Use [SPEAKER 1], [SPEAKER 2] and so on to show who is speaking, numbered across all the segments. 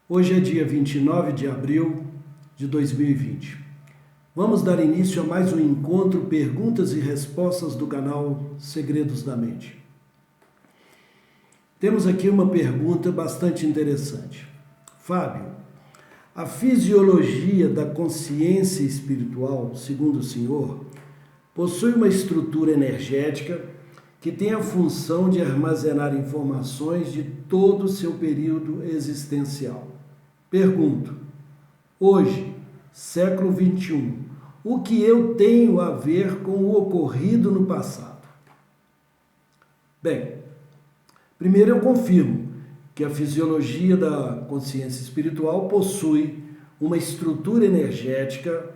[SPEAKER 1] Hoje é dia 29 de abril de 2020. Vamos dar início a mais um encontro Perguntas e Respostas do canal Segredos da Mente. Temos aqui uma pergunta bastante interessante. Fábio, a fisiologia da consciência espiritual, segundo o senhor, possui uma estrutura energética que tem a função de armazenar informações de todo o seu período existencial. Pergunto, hoje, século XXI, o que eu tenho a ver com o ocorrido no passado? Bem, primeiro eu confirmo que a fisiologia da consciência espiritual possui uma estrutura energética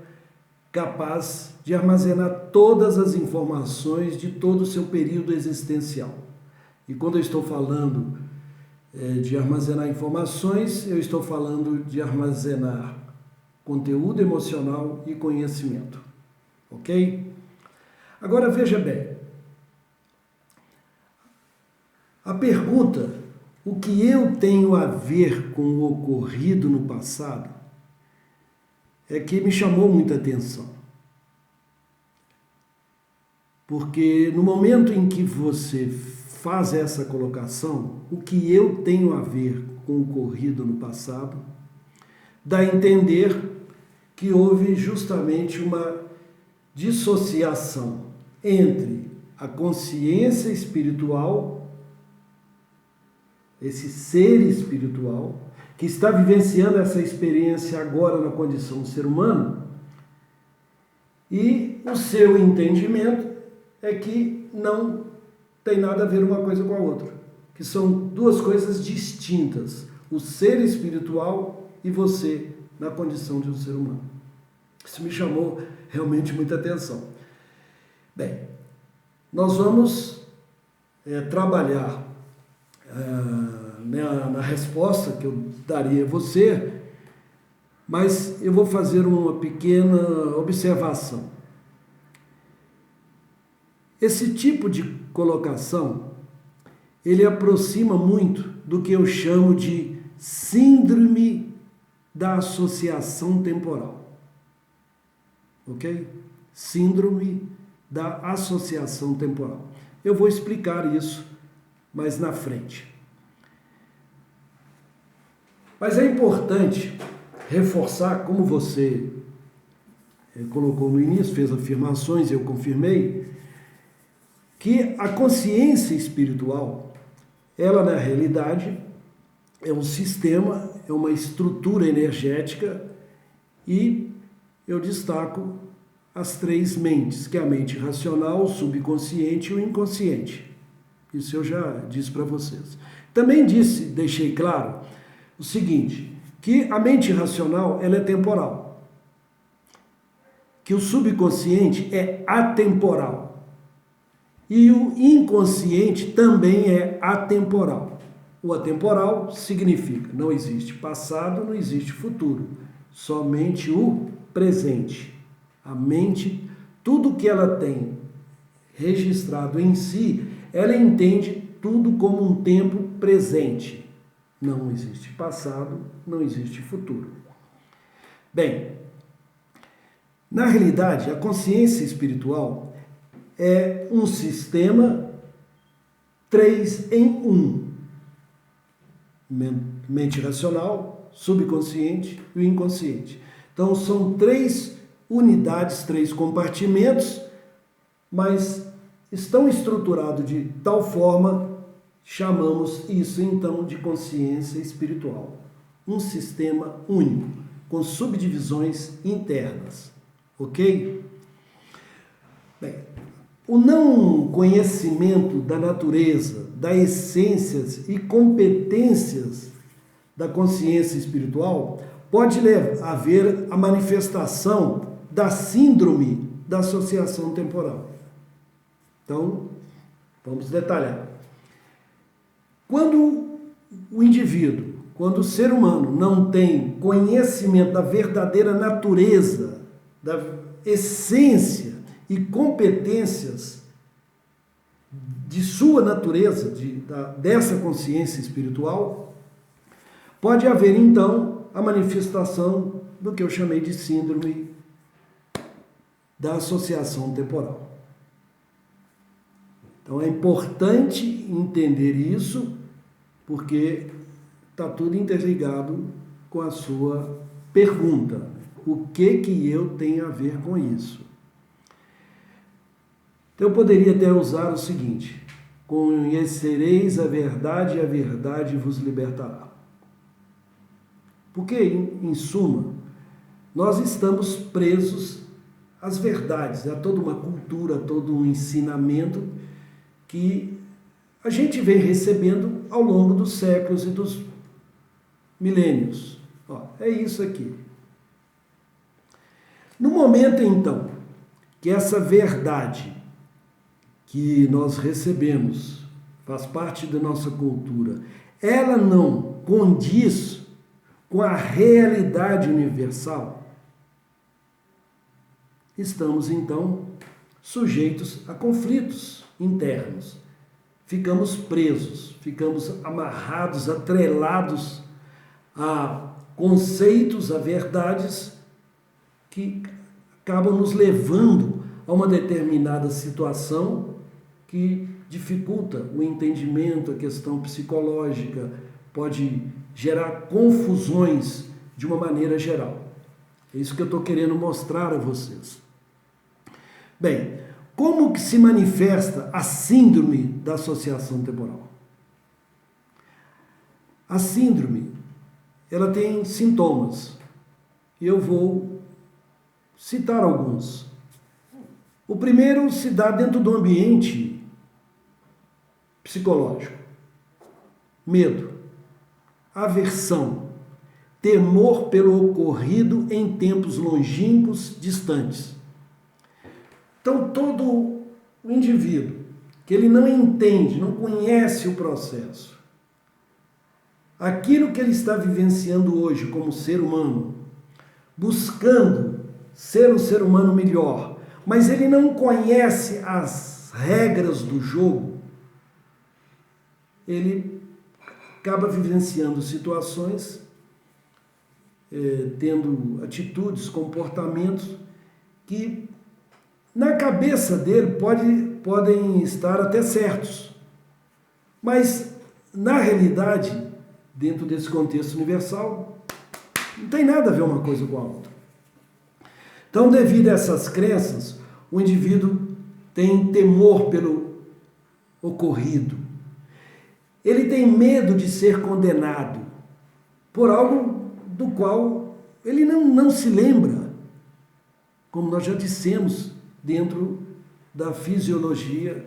[SPEAKER 1] capaz de armazenar todas as informações de todo o seu período existencial. E quando eu estou falando de armazenar informações, eu estou falando de armazenar conteúdo emocional e conhecimento. Ok? Agora veja bem. A pergunta, o que eu tenho a ver com o ocorrido no passado, é que me chamou muita atenção. Porque no momento em que você faz essa colocação, o que eu tenho a ver com o ocorrido no passado, dá a entender que houve justamente uma dissociação entre a consciência espiritual, esse ser espiritual, que está vivenciando essa experiência agora na condição de ser humano, e o seu entendimento é que não tem nada a ver uma coisa com a outra, que são duas coisas distintas, o ser espiritual e você na condição de um ser humano. Isso me chamou realmente muita atenção. Bem, nós vamos trabalhar na resposta que eu daria a você, mas eu vou fazer uma pequena observação. Esse tipo de colocação, ele aproxima muito do que eu chamo de síndrome da associação temporal. Ok? Síndrome da associação temporal. Eu vou explicar isso mais na frente. Mas é importante reforçar, como você colocou no início, fez afirmações, eu confirmei, que a consciência espiritual, ela na realidade é um sistema, é uma estrutura energética e eu destaco as três mentes, que é a mente racional, o subconsciente e o inconsciente. Isso eu já disse para vocês. Também deixei claro o seguinte, que a mente racional ela é temporal, que o subconsciente é atemporal. E o inconsciente também é atemporal. O atemporal significa não existe passado, não existe futuro, somente o presente. A mente, tudo que ela tem registrado em si, ela entende tudo como um tempo presente. Não existe passado, não existe futuro. Bem, na realidade, a consciência espiritual é um sistema 3 em 1. Mente racional, subconsciente e o inconsciente. Então, são 3 unidades, 3 compartimentos, mas estão estruturados de tal forma, chamamos isso então de consciência espiritual. Um sistema único, com subdivisões internas. Ok? Bem, o não conhecimento da natureza, das essências e competências da consciência espiritual pode levar a ver a manifestação da síndrome da associação temporal. Então, vamos detalhar. Quando o indivíduo, quando o ser humano não tem conhecimento da verdadeira natureza, da essência e competências de sua natureza, dessa consciência espiritual, pode haver então a manifestação do que eu chamei de síndrome da associação temporal. Então é importante entender isso, porque está tudo interligado com a sua pergunta. O que eu tenho a ver com isso? Então eu poderia até usar o seguinte: conhecereis a verdade e a verdade vos libertará. Porque, em suma, nós estamos presos às verdades, a toda uma cultura, a todo um ensinamento que a gente vem recebendo ao longo dos séculos e dos milênios. Ó, é isso aqui. No momento, então, que essa verdade que nós recebemos, faz parte da nossa cultura, ela não condiz com a realidade universal, estamos então sujeitos a conflitos internos. Ficamos presos, ficamos amarrados, atrelados a conceitos, a verdades que acabam nos levando a uma determinada situação que dificulta o entendimento, a questão psicológica, pode gerar confusões de uma maneira geral. É isso que eu estou querendo mostrar a vocês. Bem, como que se manifesta a síndrome da associação temporal? A síndrome, ela tem sintomas. E eu vou citar alguns. O primeiro se dá dentro do ambiente psicológico. Medo, aversão, temor pelo ocorrido em tempos longínquos, distantes. Então, todo o indivíduo que ele não entende, não conhece o processo, aquilo que ele está vivenciando hoje como ser humano, buscando ser um ser humano melhor, mas ele não conhece as regras do jogo, ele acaba vivenciando situações, tendo atitudes, comportamentos que na cabeça dele podem estar até certos, mas na realidade, dentro desse contexto universal, não tem nada a ver uma coisa com a outra. Então, devido a essas crenças, o indivíduo tem temor pelo ocorrido. Ele tem medo de ser condenado por algo do qual ele não se lembra, como nós já dissemos, dentro da fisiologia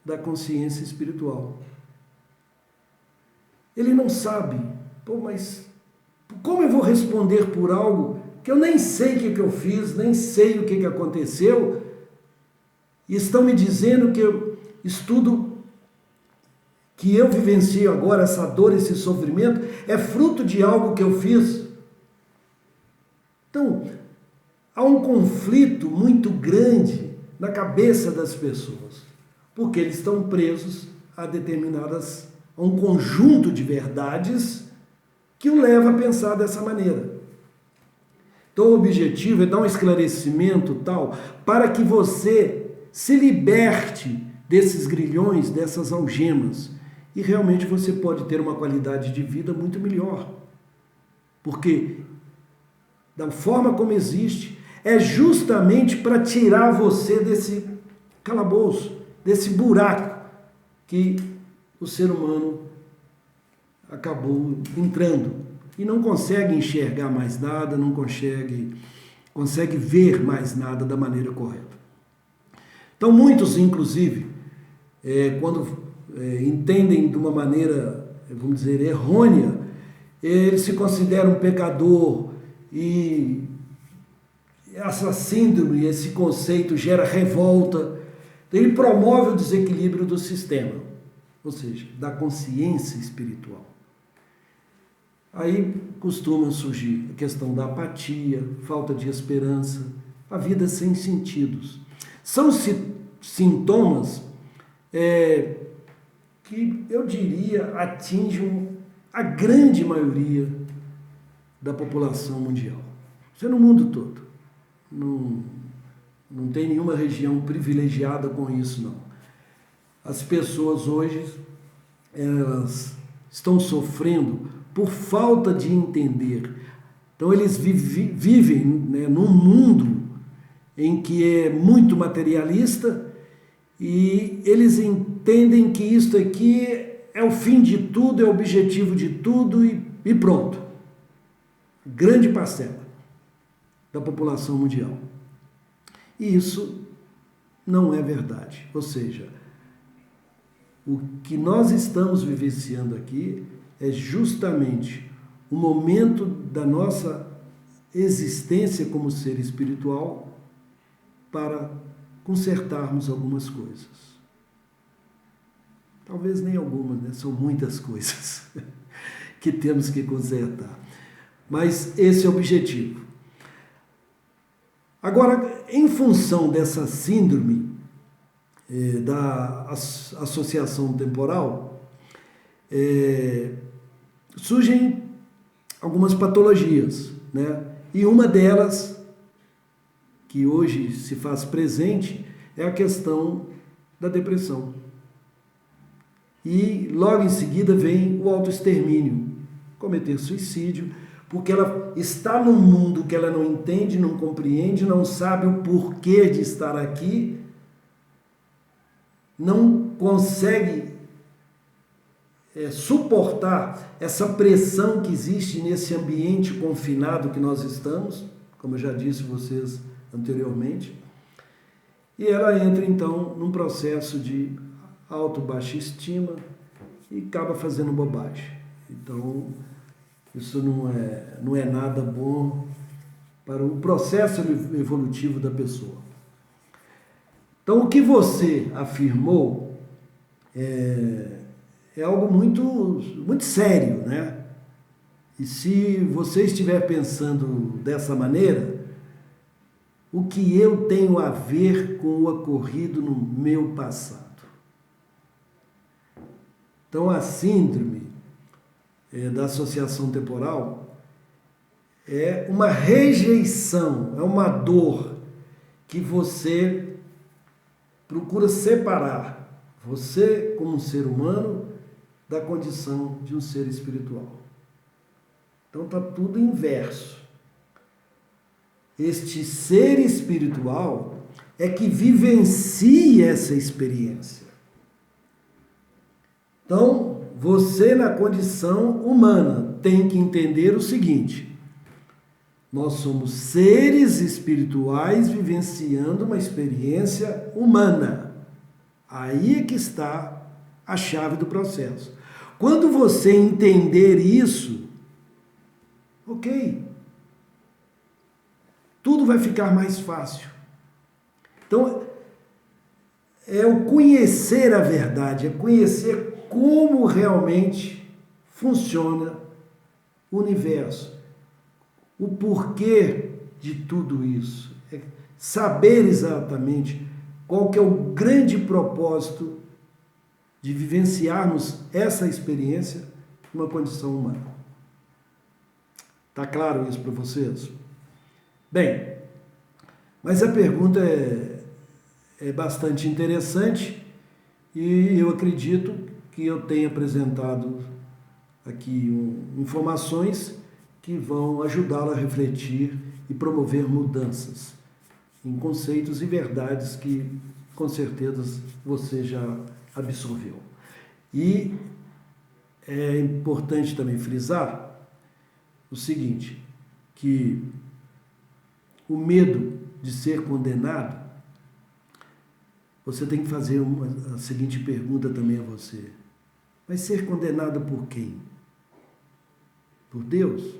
[SPEAKER 1] da consciência espiritual. Ele não sabe, mas como eu vou responder por algo que eu nem sei o que eu fiz, nem sei o que aconteceu, e estão me dizendo que tudo que eu vivencio agora, essa dor, esse sofrimento, é fruto de algo que eu fiz? Então, há um conflito muito grande na cabeça das pessoas, porque eles estão presos a um conjunto de verdades que o leva a pensar dessa maneira. Então o objetivo é dar um esclarecimento tal, para que você se liberte desses grilhões, dessas algemas, e realmente você pode ter uma qualidade de vida muito melhor. Porque da forma como existe, é justamente para tirar você desse calabouço, desse buraco que o ser humano acabou entrando e não consegue enxergar mais nada, não consegue ver mais nada da maneira correta. Então muitos, inclusive, quando entendem de uma maneira, vamos dizer, errônea, eles se consideram um pecador, e essa síndrome, esse conceito gera revolta. Ele promove o desequilíbrio do sistema, ou seja, da consciência espiritual. Aí costuma surgir a questão da apatia, falta de esperança, a vida sem sentidos. São sintomas que, eu diria, atingem a grande maioria da população mundial. Isso é no mundo todo. Não tem nenhuma região privilegiada com isso, não. As pessoas hoje, elas estão sofrendo por falta de entender. Então eles vivem, né, num mundo em que é muito materialista e eles entendem que isso aqui é o fim de tudo, é o objetivo de tudo e pronto. Grande parcela da população mundial. E isso não é verdade. Ou seja, o que nós estamos vivenciando aqui é justamente o momento da nossa existência como ser espiritual para consertarmos algumas coisas. Talvez nem algumas, né? São muitas coisas que temos que consertar. Mas esse é o objetivo. Agora, em função dessa síndrome da associação temporal, surgem algumas patologias, né? E uma delas, que hoje se faz presente, é a questão da depressão. E logo em seguida vem o autoextermínio, cometer suicídio, porque ela está num mundo que ela não entende, não compreende, não sabe o porquê de estar aqui, não consegue suportar essa pressão que existe nesse ambiente confinado que nós estamos, como eu já disse a vocês anteriormente, e ela entra então num processo de baixa estima e acaba fazendo bobagem. Então, isso não é nada bom para o processo evolutivo da pessoa. Então, o que você afirmou é algo muito, muito sério, né? E se você estiver pensando dessa maneira, o que eu tenho a ver com o ocorrido no meu passado? Então, a síndrome da associação temporal é uma rejeição, é uma dor que você procura separar você como um ser humano da condição de um ser espiritual. Então está tudo inverso. Este ser espiritual é que vivencia essa experiência. Então, você na condição humana tem que entender o seguinte: nós somos seres espirituais vivenciando uma experiência humana. Aí é que está a chave do processo. Quando você entender isso, ok, tudo vai ficar mais fácil. Então, é o conhecer a verdade, é conhecer como realmente funciona o universo, o porquê de tudo isso, é saber exatamente qual que é o grande propósito de vivenciarmos essa experiência numa condição humana. Está claro isso para vocês? Bem, mas a pergunta é bastante interessante e eu acredito que eu tenha apresentado aqui informações que vão ajudá-lo a refletir e promover mudanças em conceitos e verdades que com certeza você já absorveu. E é importante também frisar o seguinte, que o medo de ser condenado, você tem que fazer a seguinte pergunta também a você: vai ser condenado por quem? Por Deus?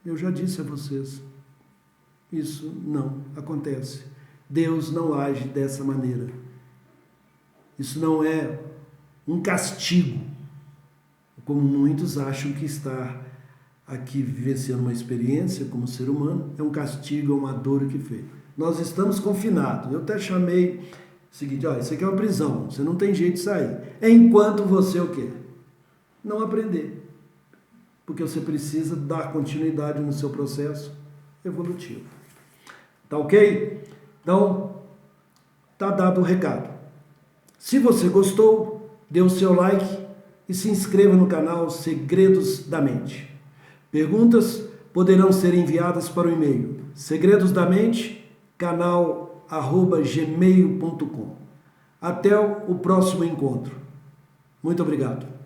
[SPEAKER 1] Eu já disse a vocês, isso não acontece. Deus não age dessa maneira. Isso não é um castigo, como muitos acham que estar aqui vivenciando uma experiência como ser humano é um castigo, é uma dor que fez. Nós estamos confinados. Eu até chamei o seguinte: ó, isso aqui é uma prisão, você não tem jeito de sair. Enquanto você o quê? não aprender. Porque você precisa dar continuidade no seu processo evolutivo. Tá ok? Então, tá dado o recado. Se você gostou, dê o seu like e se inscreva no canal Segredos da Mente. Perguntas poderão ser enviadas para o e-mail segredosdamente@gmail.com. Até o próximo encontro. Muito obrigado.